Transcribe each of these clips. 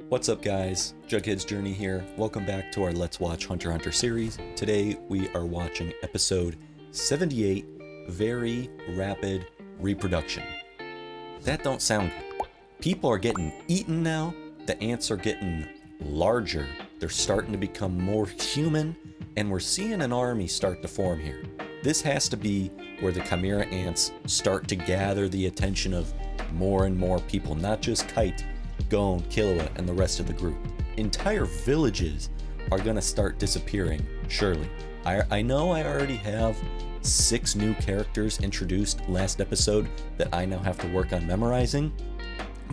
What's up guys, Jughead's Journey here. Welcome back to our Let's Watch Hunter x Hunter series. Today we are watching episode 78, Very Rapid Reproduction. That don't sound good. People are getting eaten now, the ants are getting larger, they're starting to become more human, and we're seeing an army start to form here. This has to be where the Chimera Ants start to gather the attention of more and more people, not just Kite, Gon, Killua, and the rest of the group. Entire villages are gonna start disappearing, surely. I know I already have 6 new characters introduced last episode that I now have to work on memorizing,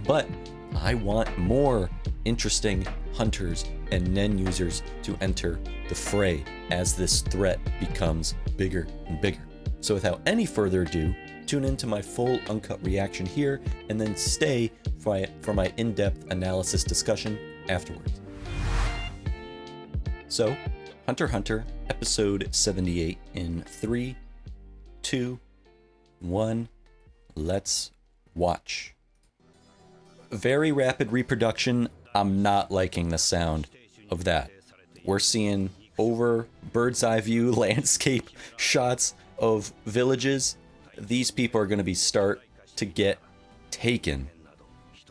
but I want more interesting hunters and Nen users to enter the fray as this threat becomes bigger and bigger. So without any further ado, tune into my full uncut reaction here and then stay for my in-depth analysis discussion afterwards. So, Hunter x Hunter, episode 78 in 3, 2, 1, let's watch. Very rapid reproduction. I'm not liking the sound of that. We're seeing over bird's eye view landscape shots of villages. These people are going to be start to get taken.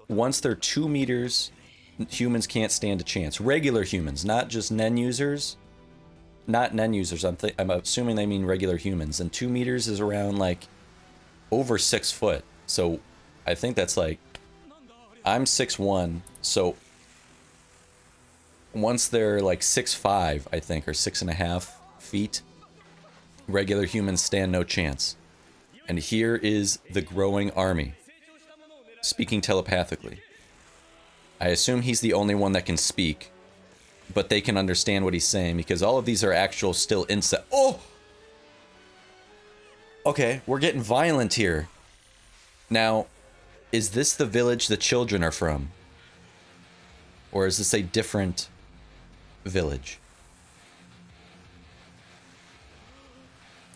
Once they're 2 meters, humans can't stand a chance. Regular humans, not just Nen users. Not Nen users, I'm assuming they mean regular humans. And 2 meters is around like over 6 foot. So I think that's like, I'm 6'1", so once they're like 6'5", I think, or 6.5 feet, regular humans stand no chance. And here is the growing army, speaking telepathically. I assume he's the only one that can speak, but they can understand what he's saying because all of these are actual still insect. Oh! Okay, we're getting violent here. Now, is this the village the children are from? Or is this a different village?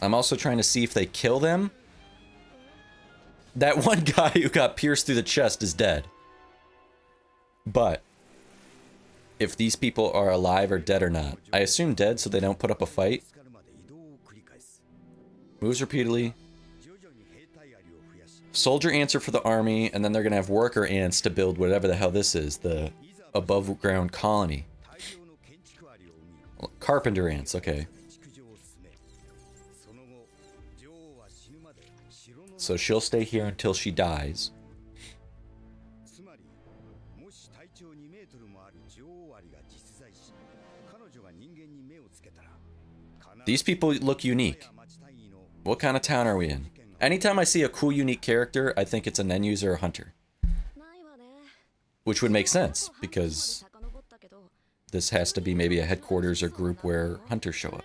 I'm also trying to see if they kill them. That one guy who got pierced through the chest is dead. But if these people are alive or dead or not, I assume dead so they don't put up a fight. Moves repeatedly. Soldier ants are for the army, and then they're gonna have worker ants to build whatever the hell this is, the above ground colony. Carpenter ants, okay. So she'll stay here until she dies. These people look unique. What kind of town are we in? Anytime I see a cool, unique character, I think it's a Nen user or hunter. Which would make sense, because this has to be maybe a headquarters or group where hunters show up.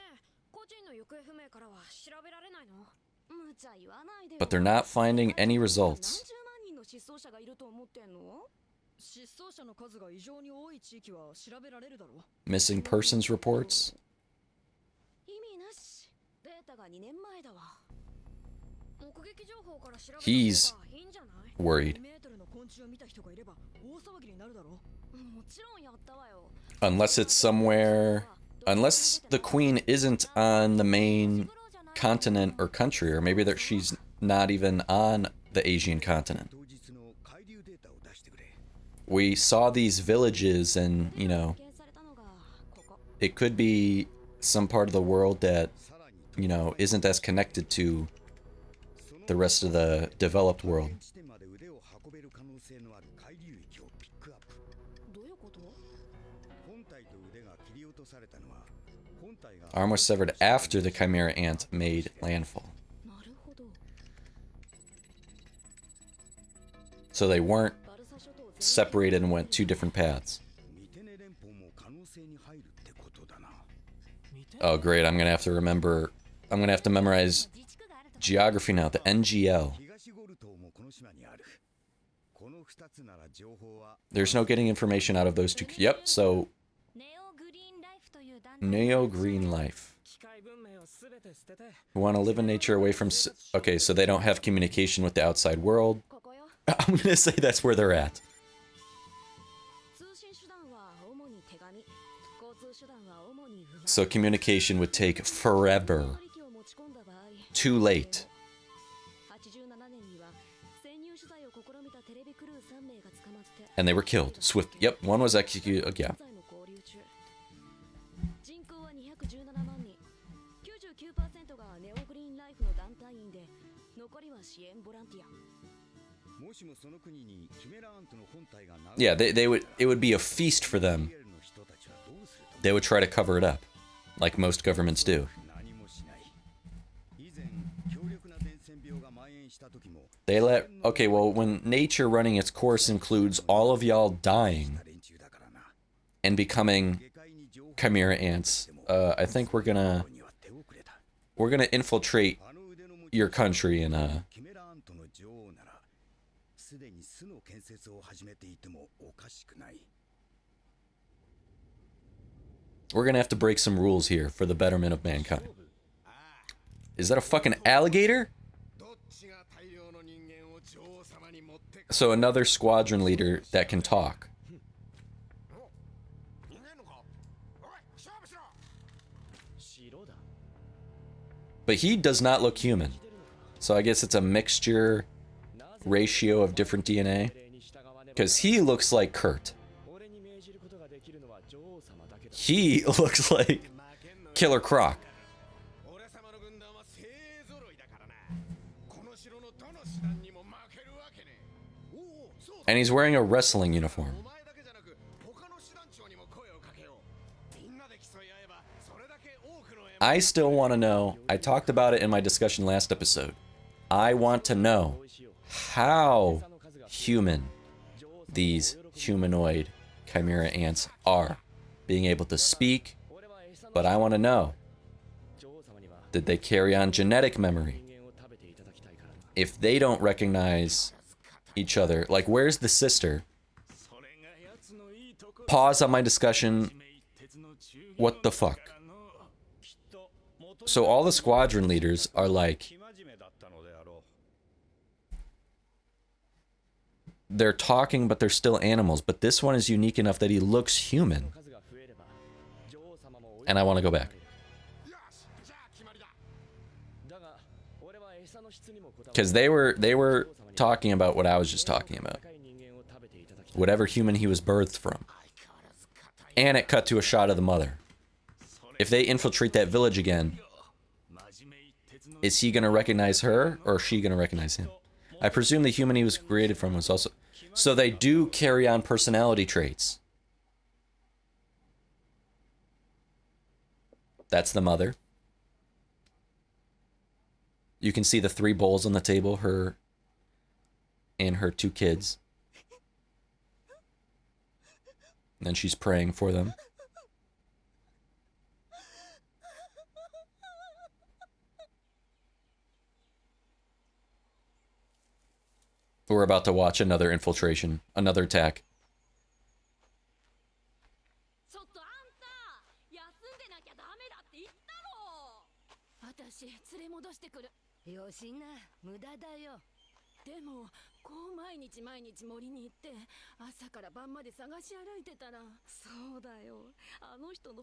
But they're not finding any results. Missing persons reports. He's worried. Unless it's somewhere... Unless the queen isn't on the main continent or country, or maybe that she's not even on the Asian continent. We saw these villages and, you know, it could be some part of the world that, you know, isn't as connected to the rest of the developed world. Arm was severed after the Chimera Ant made landfall. So they weren't separated and went 2 different paths. Oh great, I'm gonna have to memorize geography now, the NGL. There's no getting information out of those 2. Yep, so Neo-Green Life. Who want to live in nature away from... Okay, so they don't have communication with the outside world. I'm gonna say that's where they're at. So communication would take forever. Too late. And they were killed. Swift. Yep, one was executed. Yeah. Yeah, they would. It would be a feast for them. They would try to cover it up, like most governments do. They let. Okay, well, when nature running its course includes all of y'all dying and becoming Chimera ants, I think we're gonna infiltrate your country and we're gonna have to break some rules here for the betterment of mankind. Is that a fucking alligator? So another squadron leader that can talk. But he does not look human. So I guess it's a mixture ratio of different DNA. Because he looks like Kurt. He looks like Killer Croc. And he's wearing a wrestling uniform. I still want to know, I talked about it in my discussion last episode. I want to know how human these humanoid Chimera ants are. Being able to speak, but I want to know, did they carry on genetic memory? If they don't recognize each other, like where's the sister? Pause on my discussion. What the fuck? So all the squadron leaders are like, they're talking, but they're still animals. But this one is unique enough that he looks human. And I want to go back. Because they were talking about what I was just talking about. Whatever human he was birthed from. And it cut to a shot of the mother. If they infiltrate that village again, is he going to recognize her, or is she going to recognize him? I presume the human he was created from was also... So they do carry on personality traits. That's the mother. You can see the 3 bowls on the table, her and her 2 kids. And then she's praying for them. We're about to watch another infiltration, another attack.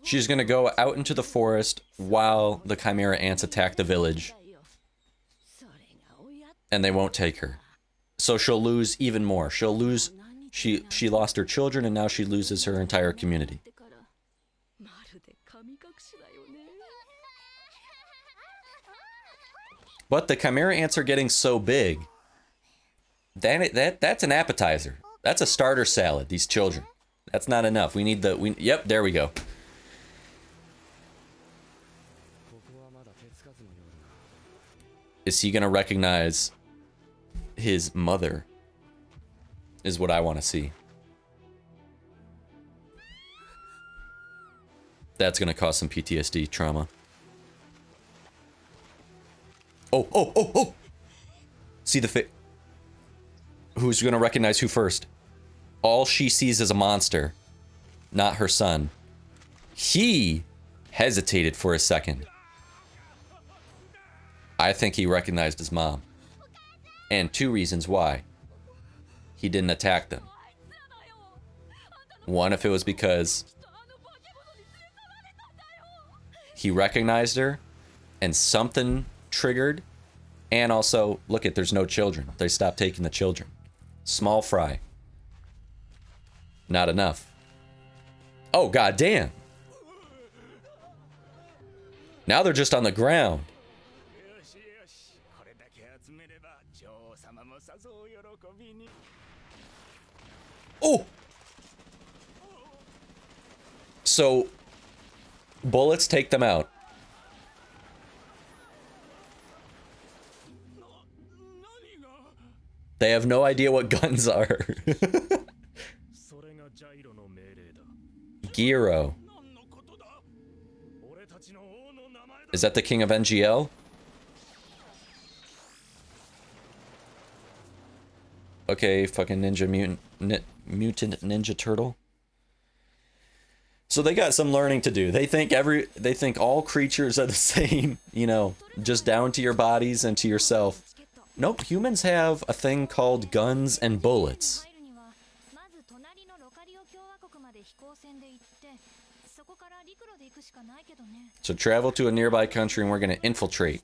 She's gonna go out into the forest while the Chimera ants attack the village. And they won't take her. So she'll lose even more. She'll lose... She lost her children and now she loses her entire community. But the Chimera ants are getting so big. That's an appetizer. That's a starter salad, these children. That's not enough. We need the... Yep, there we go. Is he going to recognize his mother? Is what I want to see. That's going to cause some PTSD trauma. Oh! See the fit. Who's gonna recognize who first? All she sees is a monster, not her son. He hesitated for a second. I think he recognized his mom. And 2 reasons why he didn't attack them. One, if it was because he recognized her and something triggered. And also, look at, there's no children. They stopped taking the children. Small fry. Not enough. Oh, goddamn. Now they're just on the ground. Oh! So, bullets take them out. They have no idea what guns are. Giro. Is that the king of NGL? Okay, fucking mutant ninja turtle. So they got some learning to do. They think all creatures are the same, you know, just down to your bodies and to yourself. Nope, humans have a thing called guns and bullets. So travel to a nearby country and we're gonna infiltrate.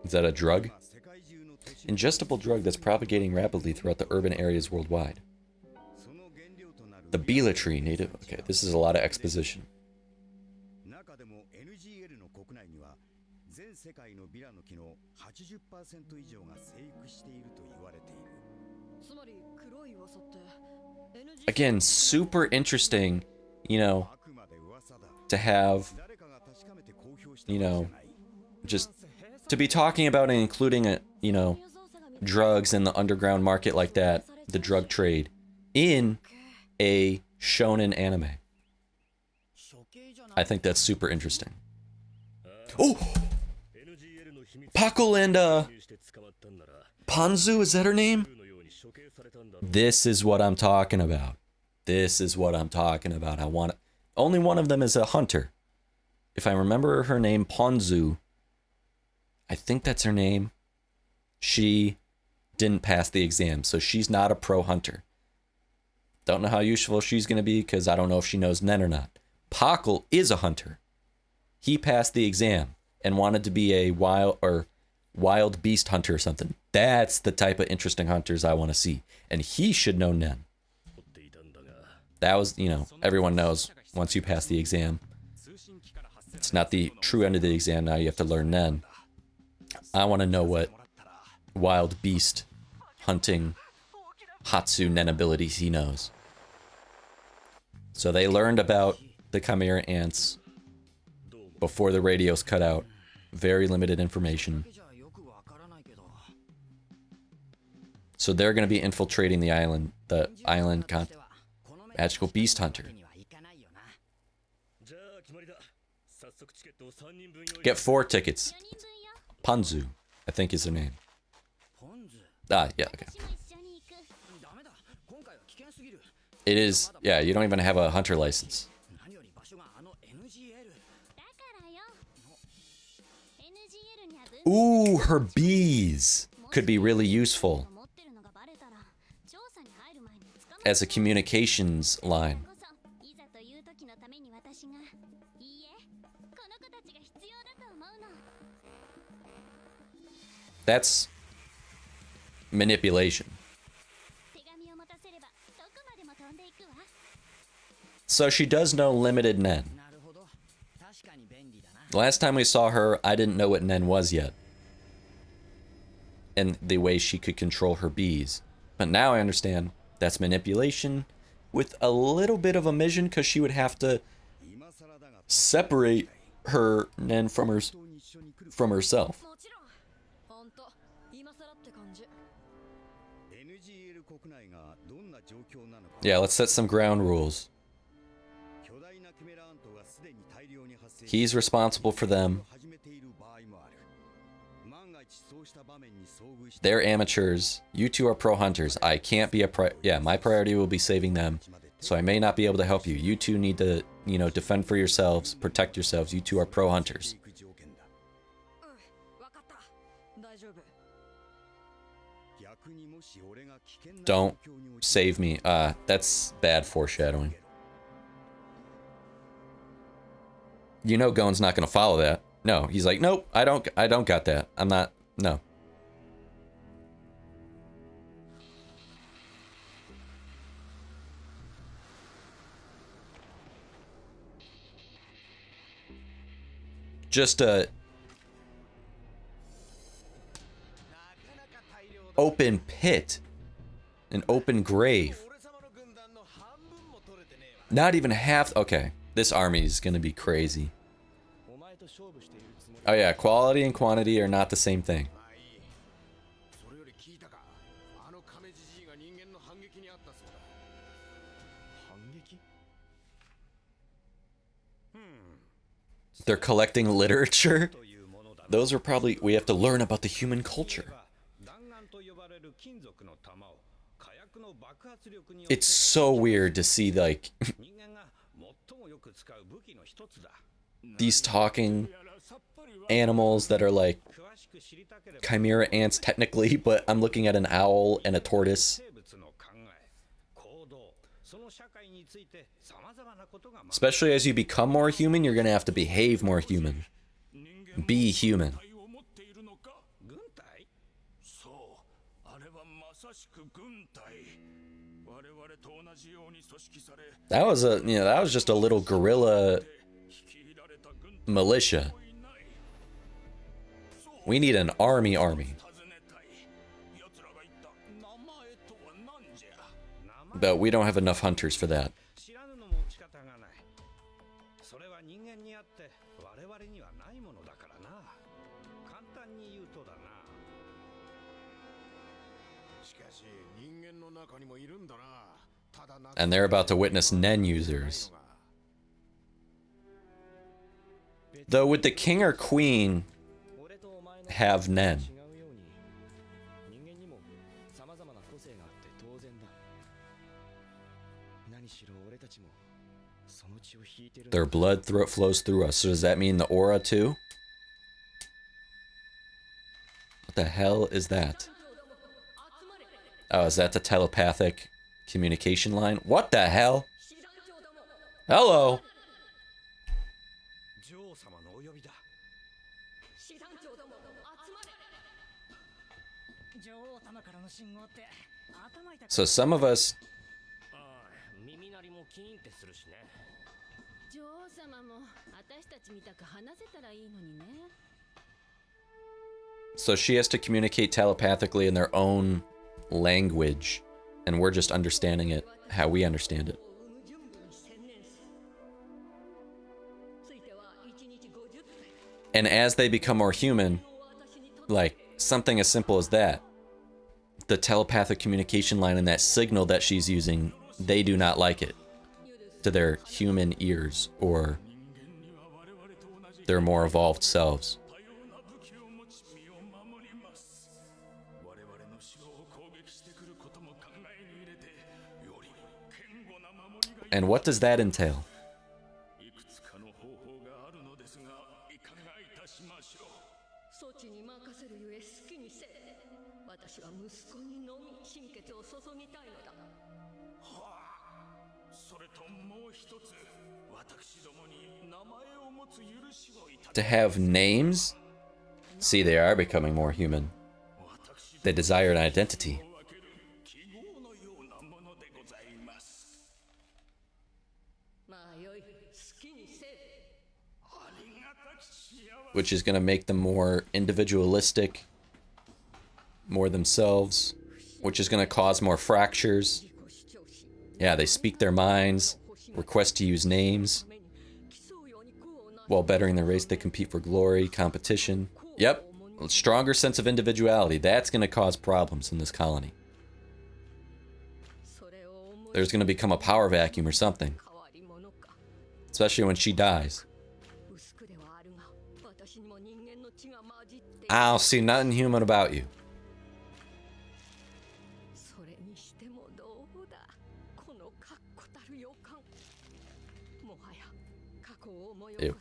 Is that a drug? Ingestible drug that's propagating rapidly throughout the urban areas worldwide. The Bila tree, native. Okay, this is a lot of exposition. Again, super interesting, you know, to have, you know, just to be talking about and including a, you know, drugs in the underground market like that, the drug trade, in a shonen anime. I think that's super interesting. Oh! POKKLE and PONZU, is that her name? This is what I'm talking about. This is what I'm talking about. I want it. Only one of them is a hunter. If I remember her name, PONZU, I think that's her name. She didn't pass the exam, so she's not a pro hunter. Don't know how useful she's going to be because I don't know if she knows Nen or not. POKKLE is a hunter. He passed the exam and wanted to be a wild beast hunter or something. That's the type of interesting hunters I want to see. And he should know Nen. That was, you know, everyone knows once you pass the exam. It's not the true end of the exam. Now you have to learn Nen. I want to know what wild beast hunting Hatsu Nen abilities he knows. So they learned about the Chimera Ants before the radios cut out. Very limited information. So they're going to be infiltrating the island magical beast hunter. Get 4 tickets. PONZU, I think is her name. Ah, yeah, okay. It is, yeah, you don't even have a hunter license. Ooh, her bees could be really useful as a communications line. That's manipulation. So she does know limited Nen. The last time we saw her, I didn't know what Nen was yet. And the way she could control her bees. But now I understand that's manipulation with a little bit of omission because she would have to separate her Nen from herself. Yeah, let's set some ground rules. He's responsible for them. They're amateurs. You two are pro hunters. I can't be a yeah, my priority will be saving them. so I may not be able to help you. You two need to, you know, defend for yourselves, protect yourselves. You two are pro hunters. Don't save me. That's bad foreshadowing. You know Gon's not gonna follow that. No, he's like, nope, I don't got that. I'm not, no. Just a open pit, an open grave. Not even half. Okay, this army is gonna be crazy. Oh yeah, quality and quantity are not the same thing. They're collecting literature. Those are probably, we have to learn about the human culture. It's so weird to see, like, these talking animals that are like Chimera ants technically, but I'm looking at an owl and a tortoise. Especially as you become more human, you're gonna have to behave more human. Be human. That was a, you know, that was just a little guerrilla militia. We need an army. But we don't have enough hunters for that. And they're about to witness Nen users. Though would the king or queen have Nen? Their blood flows through us. So does that mean the aura too? What the hell is that? Oh, is that the telepathic communication line? What the hell? Hello. So some of us... So she has to communicate telepathically in their own language, and we're just understanding it how we understand it. And as they become more human, like something as simple as that, the telepathic communication line and that signal that she's using, they do not like it to their human ears or their more evolved selves. And what does that entail? To have names? See, they are becoming more human. They desire an identity. Which is going to make them more individualistic, more themselves, which is going to cause more fractures. Yeah, they speak their minds, request to use names. While bettering their race, they compete for glory, competition. Yep, a stronger sense of individuality. That's going to cause problems in this colony. There's going to become a power vacuum or something. Especially when she dies. I don't see nothing human about you. Ew.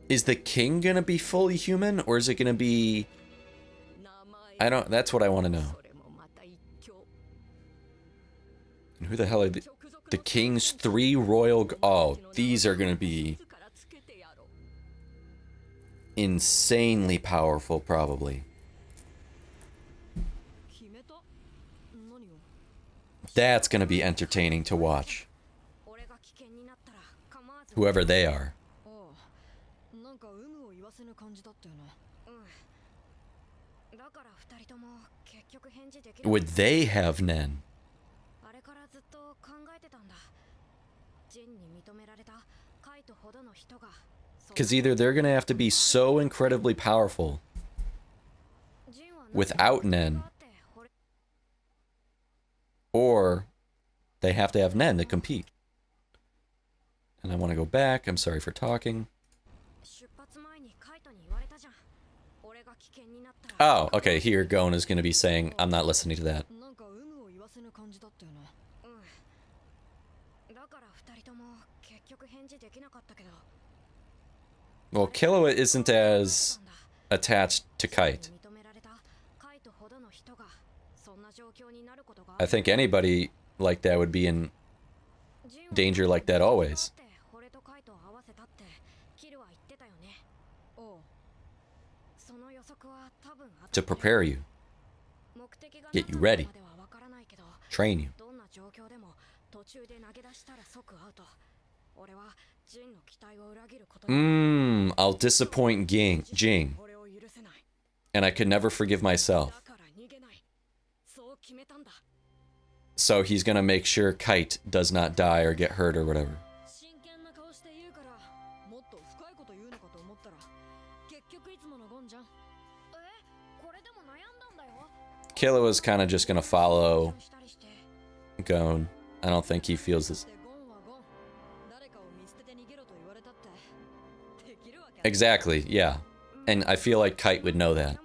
Is the king gonna be fully human, or is it gonna be... I don't... That's what I want to know. And who the hell are the king's 3 royal... Oh, these are gonna be... insanely powerful, probably. That's gonna be entertaining to watch. Whoever they are. Would they have Nen? Because either they're gonna have to be so incredibly powerful without Nen, or they have to have Nen to compete. And I want to go back. I'm sorry for talking. Oh, okay, here Gon is going to be saying, I'm not listening to that. Well, Killua isn't as attached to Kite. I think anybody like that would be in danger like that always. To prepare you, get you ready, train you. I'll disappoint Jing, and I could never forgive myself. So he's gonna make sure Kite does not die or get hurt or whatever. Killua's kind of just gonna follow Gon. I don't think he feels this. Exactly, yeah. And I feel like Kite would know that.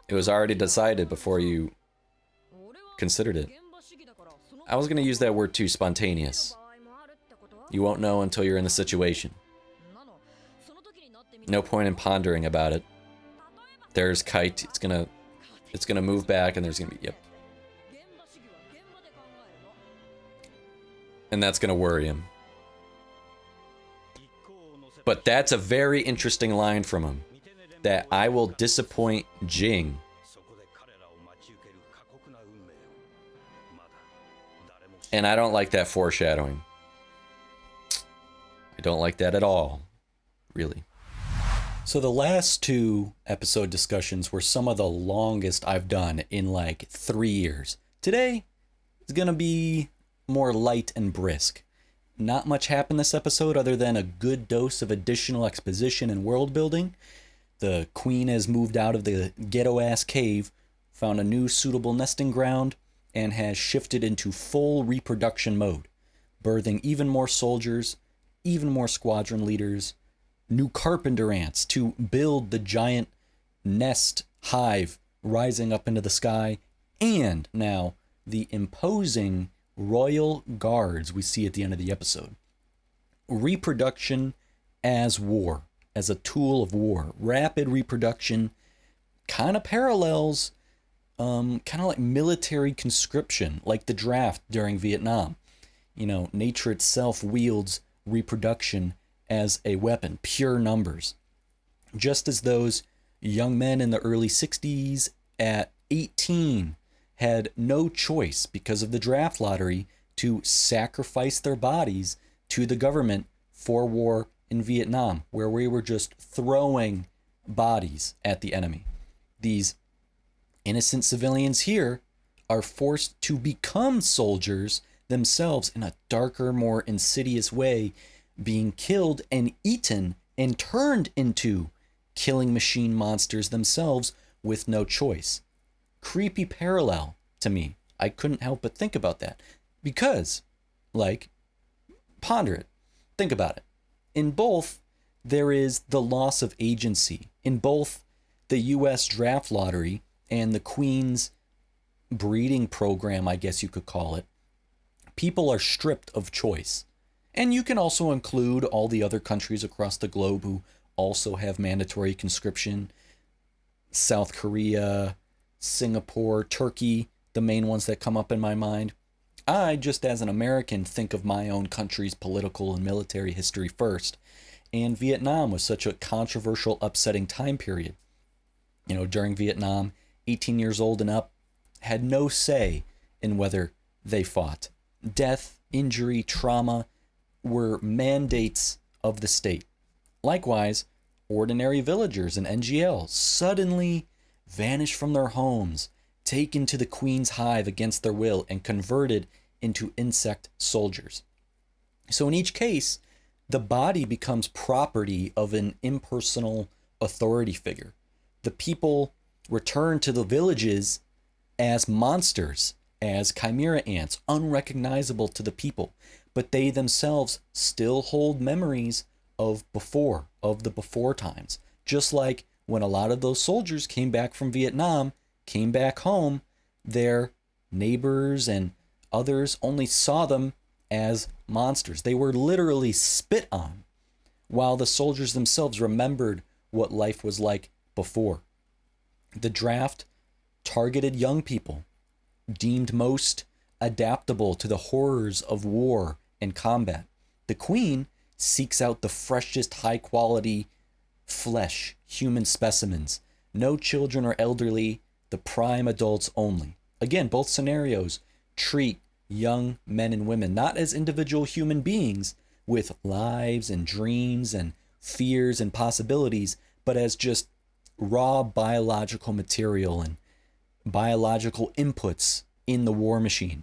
It was already decided before you considered it. I was gonna use that word too, spontaneous. You won't know until you're in the situation. No point in pondering about it. There's Kite, it's gonna move back, and there's gonna be, yep. And that's gonna worry him. But that's a very interesting line from him. That I will disappoint Jing. And I don't like that foreshadowing. I don't like that at all. Really. So the last 2 episode discussions were some of the longest I've done in like 3 years. Today is gonna be more light and brisk. Not much happened this episode other than a good dose of additional exposition and world building. The queen has moved out of the ghetto-ass cave, found a new suitable nesting ground, and has shifted into full reproduction mode, birthing even more soldiers, even more squadron leaders, new carpenter ants to build the giant nest hive rising up into the sky, and now the imposing royal guards we see at the end of the episode. Reproduction as war, as a tool of war. Rapid reproduction kind of parallels, kind of like military conscription, like the draft during Vietnam. You know, nature itself wields reproduction as a weapon, pure numbers. Just as those young men in the early 60s at 18 had no choice because of the draft lottery to sacrifice their bodies to the government for war in Vietnam, where we were just throwing bodies at the enemy. These innocent civilians here are forced to become soldiers themselves in a darker, more insidious way, being killed and eaten and turned into killing machine monsters themselves with no choice. Creepy parallel to me. I couldn't help but think about that. Because, like, ponder it. Think about it. In both, there is the loss of agency. In both the U.S. draft lottery and the Queen's breeding program, I guess you could call it, people are stripped of choice. And you can also include all the other countries across the globe who also have mandatory conscription. South Korea, Singapore, Turkey, the main ones that come up in my mind. I, just as an American, think of my own country's political and military history first. And Vietnam was such a controversial, upsetting time period. You know, during Vietnam, 18 years old and up had no say in whether they fought. Death, injury, trauma were mandates of the state. Likewise, ordinary villagers in NGL suddenly vanished from their homes, taken to the Queen's hive against their will, and converted into insect soldiers. So in each case, the body becomes property of an impersonal authority figure. The people return to the villages as monsters, as chimera ants, unrecognizable to the people, but they themselves still hold memories of the before times. Just like when a lot of those soldiers came back from Vietnam, came back home, their neighbors and others only saw them as monsters. They were literally spit on, while the soldiers themselves remembered what life was like before. The draft targeted young people, deemed most adaptable to the horrors of war and combat. The Queen seeks out the freshest, high-quality flesh, human specimens. No children or elderly, the prime adults only. Again, both scenarios treat young men and women not as individual human beings with lives and dreams and fears and possibilities, but as just raw biological material and biological inputs in the war machine.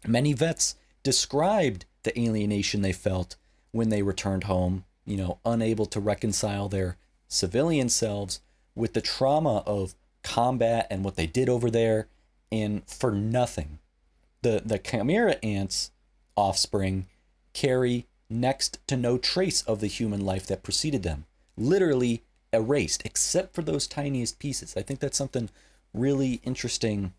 Many vets described the alienation they felt when they returned home, unable to reconcile their civilian selves with the trauma of combat and what they did over there, and for nothing. The Chimera Ants' offspring carry next to no trace of the human life that preceded them, literally erased, except for those tiniest pieces. I think that's something really interesting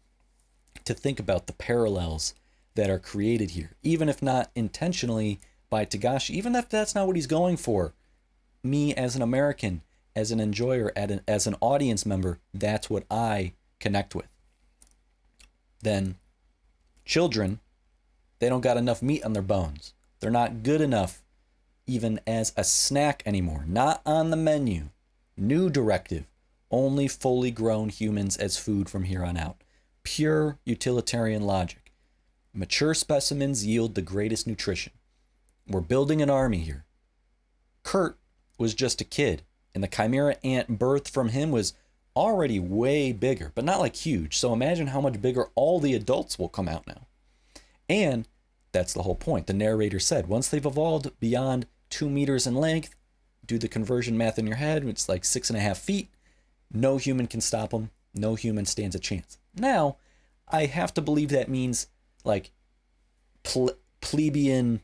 to think about, the parallels that are created here, even if not intentionally by Togashi, even if that's not what he's going for. Me as an American, as an enjoyer, as an audience member, that's what I connect with. Then children, they don't got enough meat on their bones. They're not good enough even as a snack anymore. Not on the menu. New directive. Only fully grown humans as food from here on out. Pure utilitarian logic. Mature specimens yield the greatest nutrition. We're building an army here. Kurt was just a kid, and the Chimera Ant birthed from him was already way bigger, but not like huge. So imagine how much bigger all the adults will come out now. And that's the whole point. The narrator said, once they've evolved beyond 2 meters in length, do the conversion math in your head, it's like 6.5 feet, no human can stop them. No human stands a chance. Now, I have to believe that means like plebeian,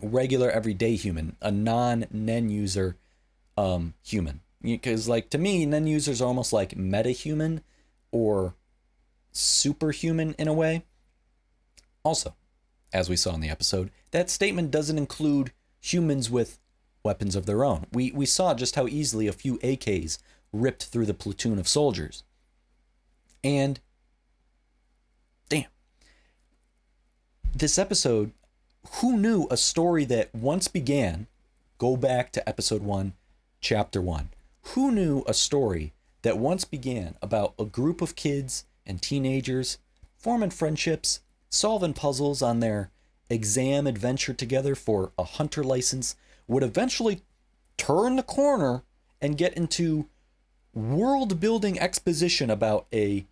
regular, everyday human, a non-Nen user human. Because like to me, Nen users are almost like meta-human or superhuman in a way. Also, as we saw in the episode, that statement doesn't include humans with weapons of their own. We saw just how easily a few AKs ripped through the platoon of soldiers. And damn, this episode, who knew a story that once began, go back to episode 1, chapter 1. Who knew a story that once began about a group of kids and teenagers forming friendships, solving puzzles on their exam adventure together for a hunter license, would eventually turn the corner and get into world-building exposition about a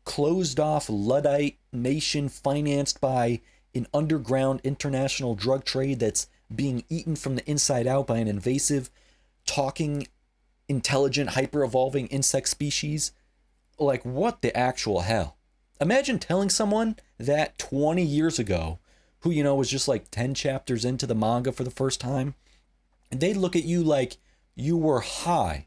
closed-off Luddite nation financed by an underground international drug trade that's being eaten from the inside out by an invasive, talking, intelligent, hyper-evolving insect species? Like, what the actual hell? Imagine telling someone that 20 years ago, who, was just like 10 chapters into the manga for the first time, and they'd look at you like you were high.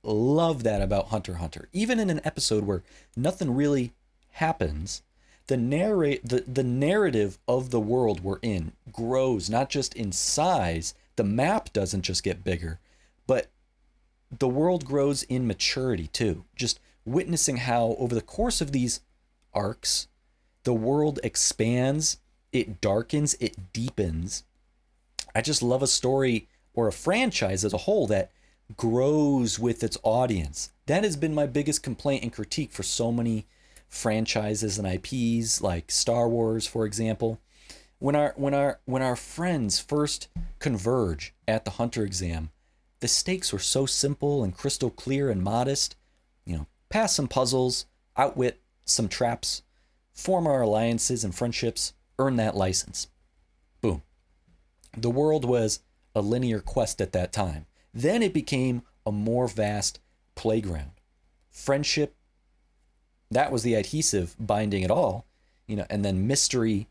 Love that about Hunter x Hunter. Even in an episode where nothing really happens, the narrative of the world we're in grows, not just in size. The map doesn't just get bigger, but the world grows in maturity too. Just witnessing how over the course of these arcs, the world expands, it darkens, it deepens. I just love a story or a franchise as a whole that grows with its audience. That has been my biggest complaint and critique for so many franchises and IPs, like Star Wars, for example. When our friends first converge at the Hunter exam, the stakes were so simple and crystal clear and modest. Pass some puzzles, outwit some traps, form our alliances and friendships, earn that license. Boom. The world was a linear quest at that time. Then it became a more vast playground. Friendship, that was the adhesive binding it all, and then mystery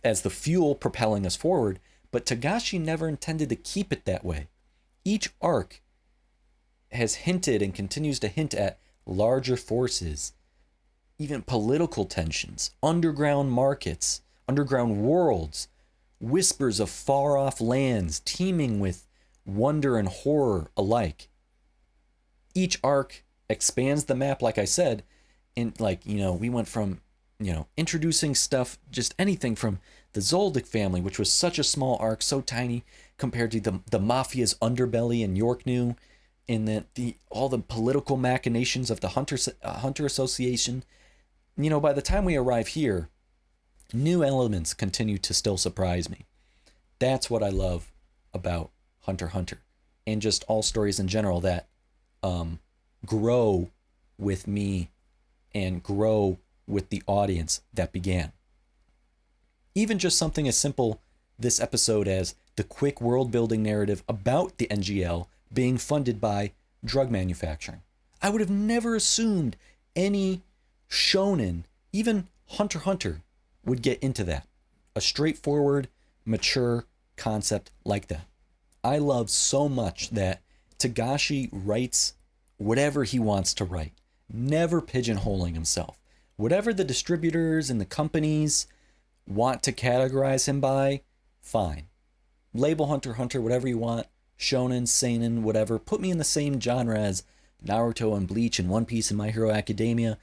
as the fuel propelling us forward. But Togashi never intended to keep it that way. Each arc has hinted and continues to hint at larger forces, even political tensions, underground markets, underground worlds, whispers of far-off lands teeming with wonder and horror alike. Each arc expands the map, like I said, and we went from, introducing stuff, just anything from the Zoldyck family, which was such a small arc, so tiny compared to the mafia's underbelly in York New, and all the political machinations of the Hunter Association. By the time we arrive here, new elements continue to still surprise me. That's what I love about Hunter x Hunter, and just all stories in general that grow with me and grow with the audience that began. Even just something as simple this episode as the quick world-building narrative about the NGL being funded by drug manufacturing. I would have never assumed any shonen, even Hunter x Hunter, would get into that. A straightforward, mature concept like that. I love so much that Togashi writes whatever he wants to write, never pigeonholing himself. Whatever the distributors and the companies want to categorize him by, fine. Label Hunter x Hunter whatever you want, shonen, seinen, whatever. Put me in the same genre as Naruto and Bleach and One Piece and My Hero Academia,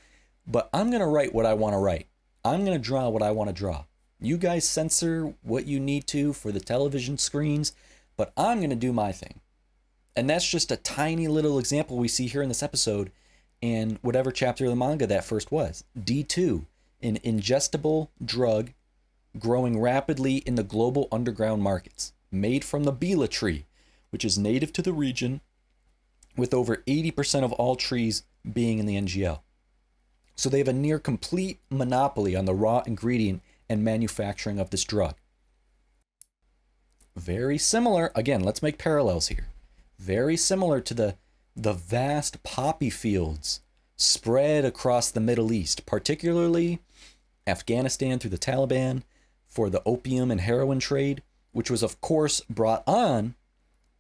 but I'm going to write what I want to write. I'm going to draw what I want to draw. You guys censor what you need to for the television screens, but I'm going to do my thing. And that's just a tiny little example we see here in this episode in whatever chapter of the manga that first was. D2, an ingestible drug growing rapidly in the global underground markets, made from the Bila tree, which is native to the region, with over 80% of all trees being in the NGL. So they have a near complete monopoly on the raw ingredient and manufacturing of this drug. Very similar, again, let's make parallels here. Very similar to the vast poppy fields spread across the Middle East, particularly Afghanistan through the Taliban, for the opium and heroin trade, which was of course brought on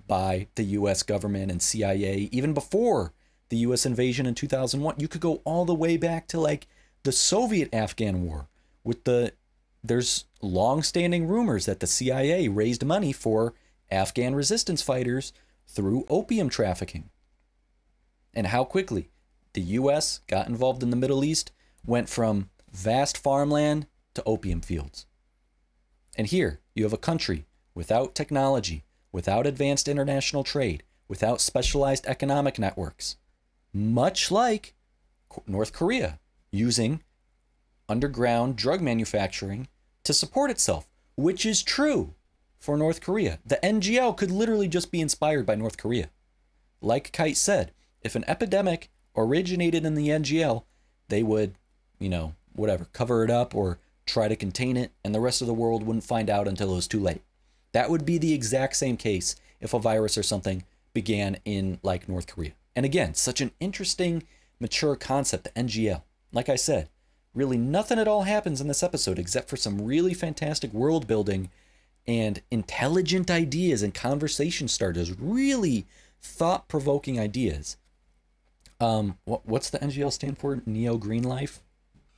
by the US government and CIA even before the US invasion in 2001. You could go all the way back to like the Soviet-Afghan war with there's long-standing rumors that the CIA raised money for Afghan resistance fighters through opium trafficking. And how quickly the US got involved in the Middle East went from vast farmland to opium fields. And here you have a country without technology, without advanced international trade, without specialized economic networks, much like North Korea, using underground drug manufacturing to support itself, which is true for North Korea. The NGL could literally just be inspired by North Korea. Like Kite said, if an epidemic originated in the NGL, they would, cover it up or try to contain it, and the rest of the world wouldn't find out until it was too late. That would be the exact same case if a virus or something began in like North Korea. And again, such an interesting, mature concept, the NGL. Like I said, Really nothing at all happens in this episode except for some really fantastic world building and intelligent ideas and conversation starters. Really thought-provoking ideas. What's the NGL stand for? Neo-Green Life?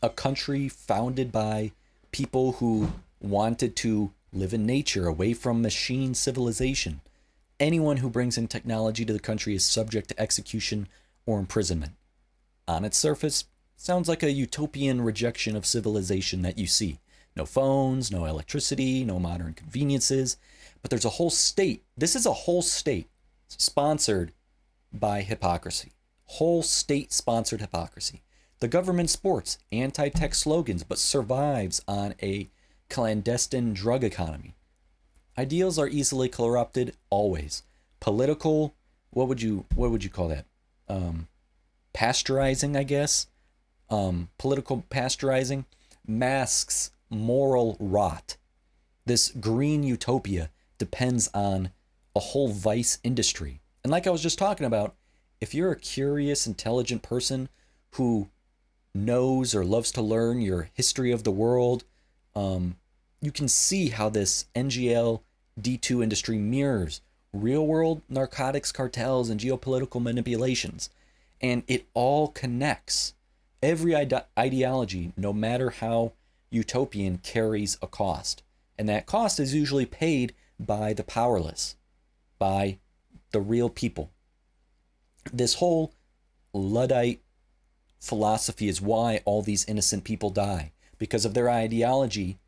A country founded by people who wanted to live in nature, away from machine civilization. Anyone who brings in technology to the country is subject to execution or imprisonment. On its surface, sounds like a utopian rejection of civilization that you see. No phones, no electricity, no modern conveniences. But there's a whole state. This is a whole state sponsored by hypocrisy. Whole state-sponsored hypocrisy. The government sports anti-tech slogans but survives on a clandestine drug economy. Ideals are easily corrupted always. Political, what would you call that? Pasteurizing, I guess. Political pasteurizing masks moral rot. This green utopia depends on a whole vice industry. And like I was just talking about, if you're a curious, intelligent person who knows or loves to learn your history of the world, you can see how this NGL D2 industry mirrors real-world narcotics cartels and geopolitical manipulations. And it all connects. Every ideology, no matter how utopian, carries a cost. And that cost is usually paid by the powerless, by the real people. This whole Luddite philosophy is why all these innocent people die. Because of their ideology,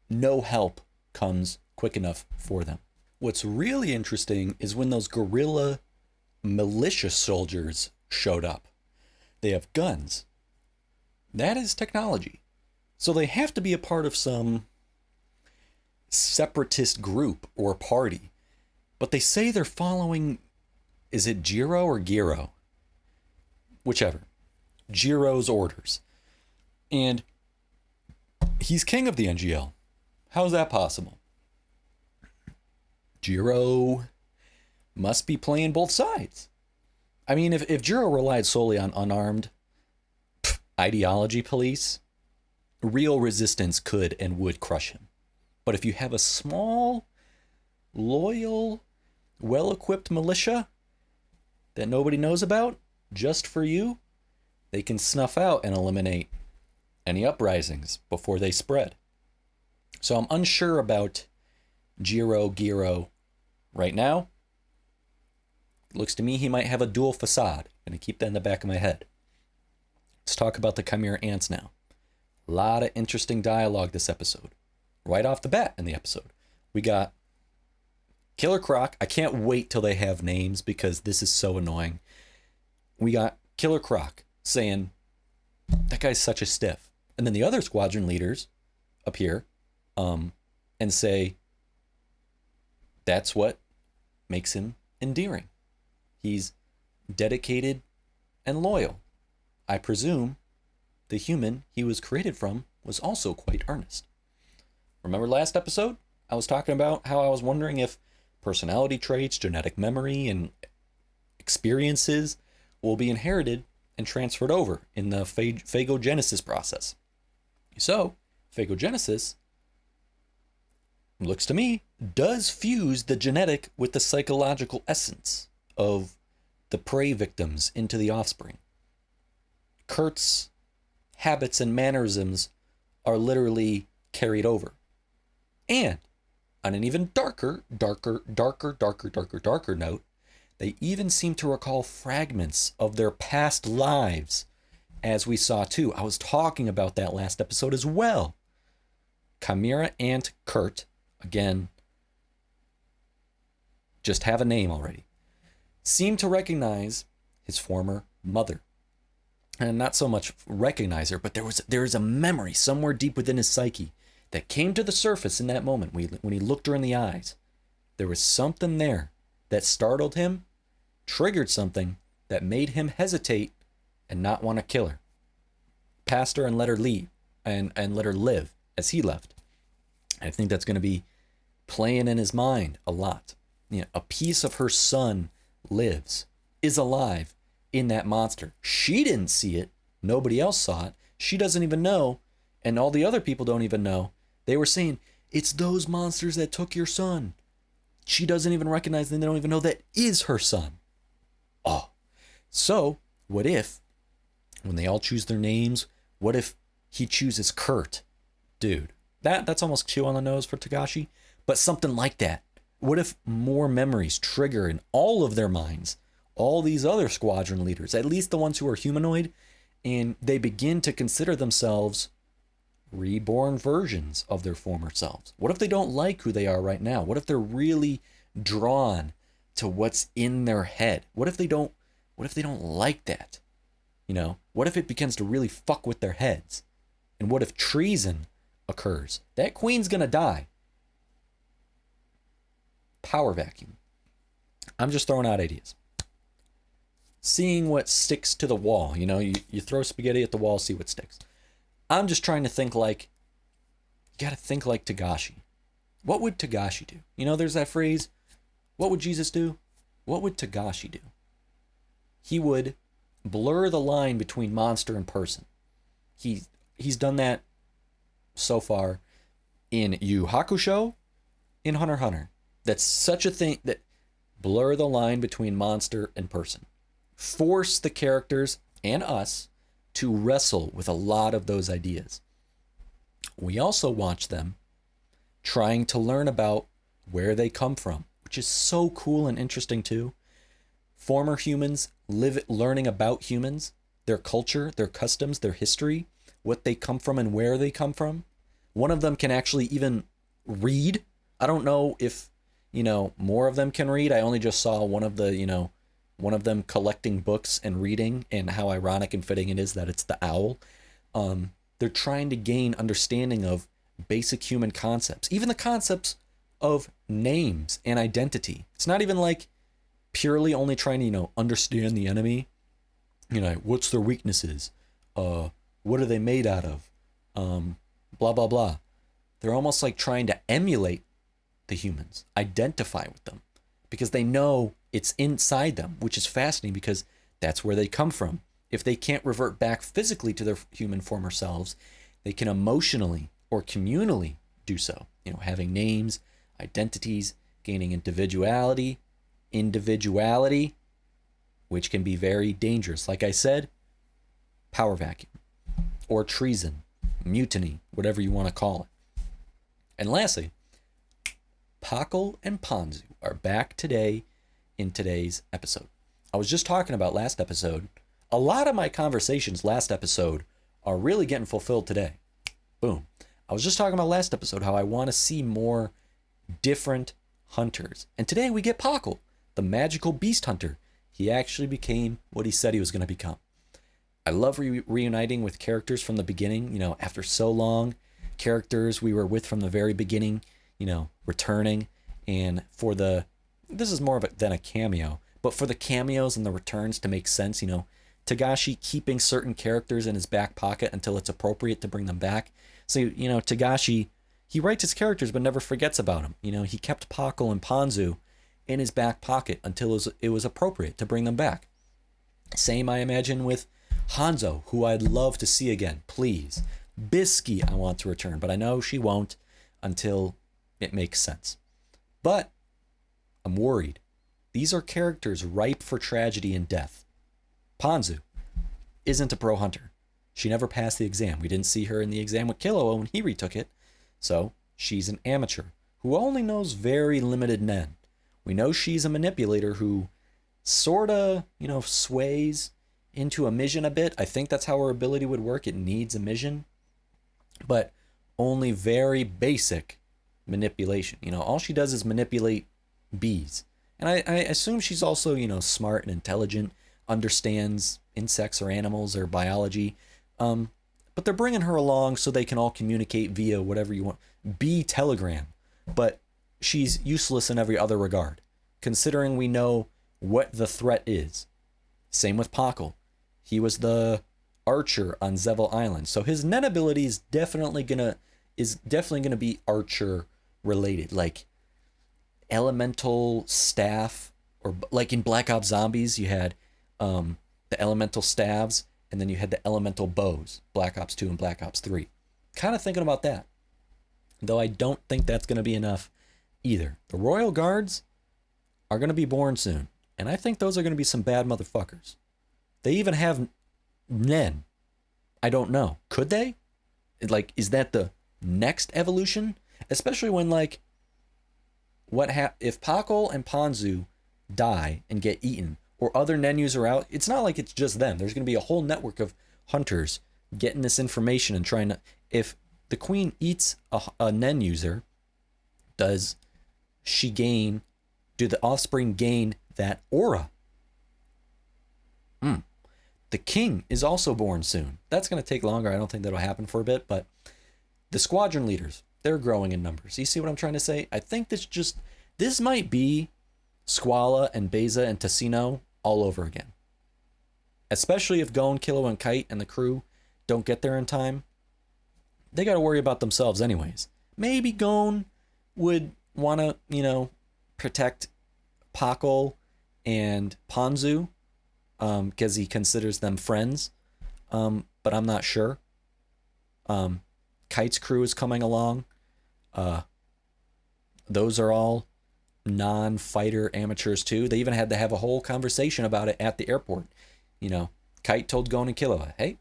no help comes quick enough for them. What's really interesting is when those guerrilla militia soldiers showed up. They have guns. That is technology. So they have to be a part of some separatist group or party. But they say they're following, is it Jiro or Giro? Whichever. Jiro's orders. And he's king of the NGL. How's that possible? Jiro must be playing both sides. I mean, if Jiro relied solely on unarmed ideology police, real resistance could and would crush him. But if you have a small, loyal, well-equipped militia that nobody knows about, just for you, they can snuff out and eliminate any uprisings before they spread. So I'm unsure about Giro right now. Looks to me he might have a dual facade. Gonna keep that in the back of my head. Let's talk about the Chimera Ants now. A lot of interesting dialogue this episode. Right off the bat in the episode. We got Killer Croc. I can't wait till they have names because this is so annoying. We got Killer Croc saying, that guy's such a stiff. And then the other squadron leaders appear and say, that's what makes him endearing. He's dedicated and loyal. I presume the human he was created from was also quite earnest. Remember last episode? I was talking about how I was wondering if personality traits, genetic memory, and experiences will be inherited and transferred over in the phagogenesis process. So, phagogenesis, looks to me, does fuse the genetic with the psychological essence of the prey victims into the offspring. Kurt's habits and mannerisms are literally carried over. And on an even darker note, they even seem to recall fragments of their past lives, as we saw too. I was talking about that last episode as well. Chimera Ant Kurt, again, just have a name already, seemed to recognize his former mother. And not so much recognize her, but there is a memory somewhere deep within his psyche that came to the surface in that moment when he looked her in the eyes. There was something there that startled him, triggered something that made him hesitate and not want to kill her. Passed her and let her leave, and let her live as he left. I think that's going to be playing in his mind a lot. You know, a piece of her son lives, is alive in that monster. She didn't see it. Nobody else saw it. She doesn't even know, and all the other people don't even know. They were saying, it's those monsters that took your son. She doesn't even recognize them. They don't even know that is her son. Oh. So, what if, when they all choose their names, what if he chooses Kurt? Dude, that's almost too on the nose for Togashi, but something like that. What if more memories trigger in all of their minds, all these other squadron leaders, at least the ones who are humanoid, and they begin to consider themselves reborn versions of their former selves? What if they don't like who they are right now? What if they're really drawn to what's in their head? What if they don't like that? You know, what if it begins to really fuck with their heads? And what if treason occurs? That queen's gonna die. Power vacuum. I'm just throwing out ideas. Seeing what sticks to the wall. You know, you throw spaghetti at the wall, see what sticks. I'm just trying to think like, you gotta think like Togashi. What would Togashi do? You know, there's that phrase, what would Jesus do? What would Togashi do? He would blur the line between monster and person. He's done that so far in Yu Hakusho, in Hunter x Hunter. That's such a thing, that blur the line between monster and person. Force the characters and us to wrestle with a lot of those ideas. We also watch them trying to learn about where they come from, which is so cool and interesting too. Former humans learning about humans, their culture, their customs, their history, what they come from and where they come from. One of them can actually even read. I don't know if, you know, more of them can read. I only just saw one of them collecting books and reading, and how ironic and fitting it is that it's the owl. They're trying to gain understanding of basic human concepts, even the concepts of names and identity. It's not even like purely only trying to, you know, understand the enemy. You know, what's their weaknesses? What are they made out of? Blah, blah, blah. They're almost like trying to emulate the humans, identify with them, because they know it's inside them, which is fascinating because that's where they come from. If they can't revert back physically to their human former selves, they can emotionally or communally do so. You know, having names, identities, gaining individuality, which can be very dangerous. Like I said, power vacuum or treason, mutiny, whatever you want to call it. And lastly, POKKLE and PONZU are back today in today's episode. I was just talking about last episode. A lot of my conversations last episode are really getting fulfilled today. Boom. I was just talking about last episode how I want to see more different hunters. And today we get POKKLE, the magical beast hunter. He actually became what he said he was going to become. I love reuniting with characters from the beginning, you know, after so long. Characters we were with from the very beginning, you know, returning. And for this is more than a cameo, but for the cameos and the returns to make sense, you know, Togashi keeping certain characters in his back pocket until it's appropriate to bring them back. So, you know, Togashi, he writes his characters but never forgets about them. You know, he kept POKKLE and PONZU in his back pocket until it was appropriate to bring them back. Same, I imagine, with Hanzo, who I'd love to see again, please. Bisky, I want to return, but I know she won't until it makes sense. But I'm worried. These are characters ripe for tragedy and death. PONZU isn't a pro hunter. She never passed the exam. We didn't see her in the exam with Killua when he retook it. So she's an amateur who only knows very limited nen. We know she's a manipulator who sorta, you know, sways into emission a bit. I think that's how her ability would work. It needs emission, but only very basic manipulation. You know, all she does is manipulate bees. And I assume she's also, you know, smart and intelligent, understands insects or animals or biology. But they're bringing her along so they can all communicate via whatever you want. Bee telegram. But she's useless in every other regard, considering we know what the threat is. Same with POKKLE. He was the archer on Zevel Island. So his net ability is definitely gonna be archer related, like elemental staff, or like in Black Ops Zombies you had the elemental staves, And then you had the elemental bows, Black Ops 2 and Black Ops 3. Kind of thinking about that. Though I don't think that's going to be enough either. The Royal Guards are going to be born soon. And I think those are going to be some bad motherfuckers. They even have Nen. I don't know. Could they? Like, is that the next evolution? Especially when, like, if POKKLE and PONZU die and get eaten, or other Nenus are out, it's not like it's just them. There's going to be a whole network of hunters getting this information and trying to... If the queen eats a Nen user, does she gain... Do the offspring gain that aura? The king is also born soon. That's going to take longer. I don't think that'll happen for a bit, but the squadron leaders, they're growing in numbers. You see what I'm trying to say? I think this might be Squala and Beza and Tessino all over again. Especially if Gon, Killua, and Kite and the crew don't get there in time. They got to worry about themselves anyways. Maybe Gon would want to, protect POKKLE and PONZU, because he considers them friends, but I'm not sure. Kite's crew is coming along. Those are all non-fighter amateurs too. They even had to have a whole conversation about it at the airport. Kite told Gon and Killua, hey,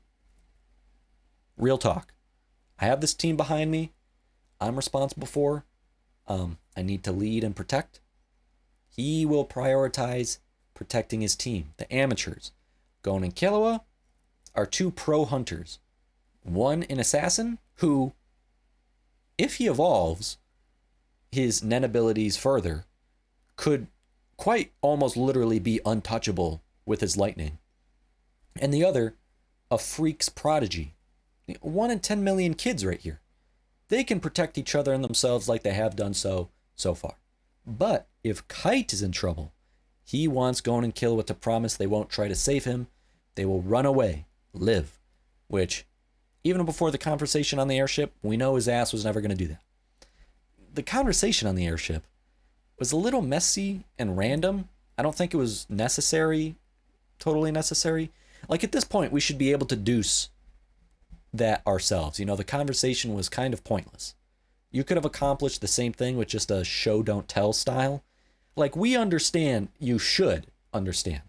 real talk. I have this team behind me. I'm responsible for. I need to lead and protect. He will prioritize protecting his team, the amateurs. Gon and Killua are two pro hunters. One an assassin who, if he evolves his Nen abilities further, could quite almost literally be untouchable with his lightning. And the other, a freak's prodigy. 1 in 10 million kids right here. They can protect each other and themselves like they have done so far. But if Kite is in trouble, he wants Gon and Killua to promise they won't try to save him. They will run away, live. Which, even before the conversation on the airship, we know his ass was never going to do that. The conversation on the airship was a little messy and random. I don't think it was totally necessary. Like, at this point, we should be able to deduce that ourselves. The conversation was kind of pointless. You could have accomplished the same thing with just a show don't tell style. Like, we understand, you should understand.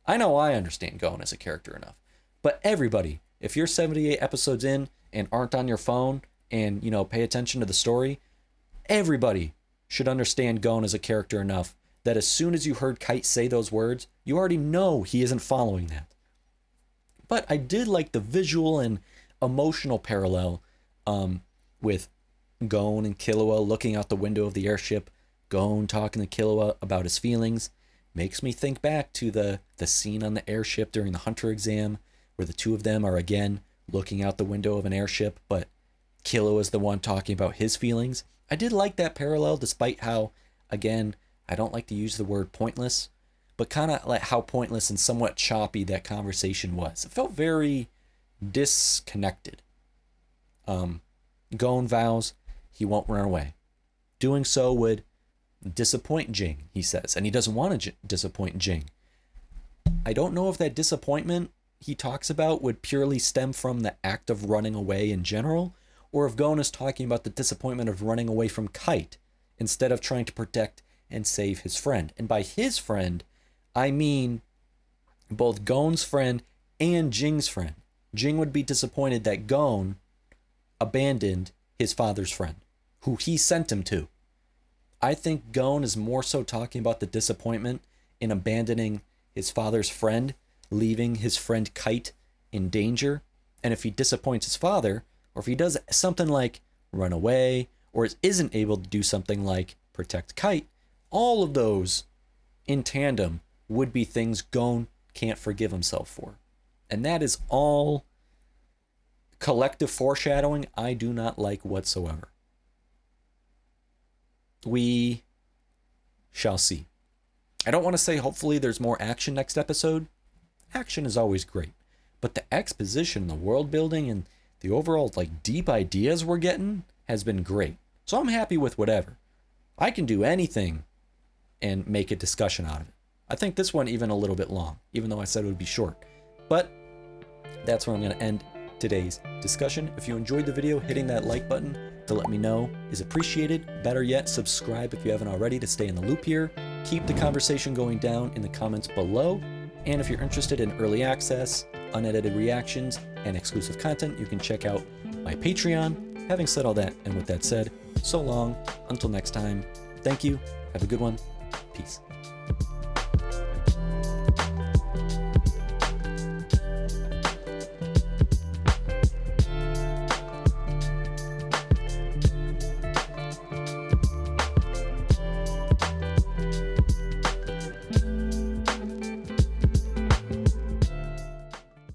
I know I understand Gon as a character enough. But everybody, if you're 78 episodes in and aren't on your phone and, pay attention to the story, everybody should understand Gon as a character enough that as soon as you heard Kite say those words, you already know he isn't following that. But I did like the visual and emotional parallel with Gon and Killua looking out the window of the airship, Gon talking to Killua about his feelings. Makes me think back to the scene on the airship during the Hunter exam, where the two of them are again looking out the window of an airship, but Killua is the one talking about his feelings. I did like that parallel, despite how, again, I don't like to use the word pointless, but kind of like how pointless and somewhat choppy that conversation was. It felt very disconnected. Gon vows he won't run away. Doing so would disappoint Jing, he says, and he doesn't want to disappoint Jing. I don't know if that disappointment he talks about would purely stem from the act of running away in general, or if Gon is talking about the disappointment of running away from Kite instead of trying to protect and save his friend. And by his friend, I mean both Gon's friend and Jing's friend. Jing would be disappointed that Gon abandoned his father's friend, who he sent him to. I think Gon is more so talking about the disappointment in abandoning his father's friend, leaving his friend Kite in danger. And if he disappoints his father, or if he does something like run away, or isn't able to do something like protect Kite, all of those in tandem would be things Gon can't forgive himself for. And that is all collective foreshadowing I do not like whatsoever. We shall see. I don't want to say hopefully there's more action next episode. Action is always great. But the exposition, the world building, and the overall deep ideas we're getting has been great. So I'm happy with whatever. I can do anything and make a discussion out of it. I think this one even a little bit long, even though I said it would be short. But that's where I'm going to end today's discussion. If you enjoyed the video, hitting that like button to let me know is appreciated. Better yet, subscribe if you haven't already to stay in the loop here. Keep the conversation going down in the comments below. And if you're interested in early access, unedited reactions, and exclusive content, you can check out my Patreon. Having said all that, and with that said, so long, until next time, thank you, have a good one, peace.